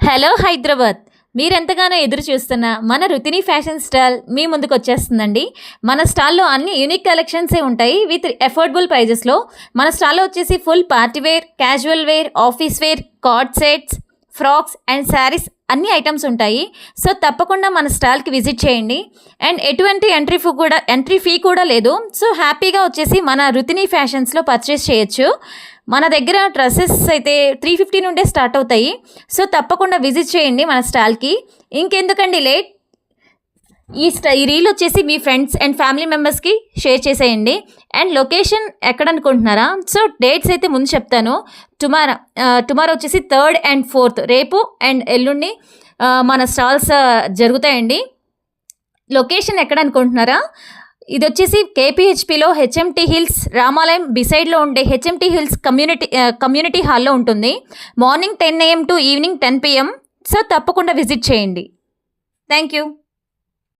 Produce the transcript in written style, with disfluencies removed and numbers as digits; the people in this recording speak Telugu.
హలో హైదరాబాద్. మీరెంతగానో ఎదురు చూస్తున్న మన రుతిని ఫ్యాషన్ స్టాల్ మీ ముందుకు వచ్చేస్తుందండి. మన స్టాల్లో అన్ని యూనిక్ కలెక్షన్సే ఉంటాయి విత్ అఫోర్డబుల్ ప్రైజెస్లో. మన స్టాల్లో వచ్చేసి full party wear, casual wear, office wear, coord sets, frocks and saris అన్ని ఐటమ్స్ ఉంటాయి. సో తప్పకుండా మన స్టాల్కి విజిట్ చేయండి. అండ్ ఎటువంటి ఎంట్రీ ఫీ కూడా లేదు. సో హ్యాపీగా వచ్చేసి మన రుతిని ఫ్యాషన్స్లో పర్చేస్ చేయొచ్చు. మన దగ్గర డ్రెస్సెస్ అయితే 350 నుండే స్టార్ట్ అవుతాయి. సో తప్పకుండా విజిట్ చేయండి మన స్టాల్కి. ఇంకెందుకండి లేట్, ఈ రీల్ వచ్చేసి మీ ఫ్రెండ్స్ అండ్ ఫ్యామిలీ మెంబర్స్కి షేర్ చేసేయండి. అండ్ లొకేషన్ ఎక్కడ అనుకుంటున్నారా? సో డేట్స్ అయితే ముందు చెప్తాను. టుమారో వచ్చేసి 3rd and 4th, రేపు అండ్ ఎల్లుండి మన స్టాల్స్ జరుగుతాయండి. లొకేషన్ ఎక్కడ అనుకుంటున్నారా? ఇది వచ్చేసి కేపీహెచ్పిలో హెచ్ఎంటీ హిల్స్ రామాలయం బిసైడ్లో ఉండే హెచ్ఎంటీ హిల్స్ కమ్యూనిటీ హాల్లో ఉంటుంది. Morning 10 AM to evening 10 PM. So తప్పకుండా విజిట్ చేయండి. Thank you.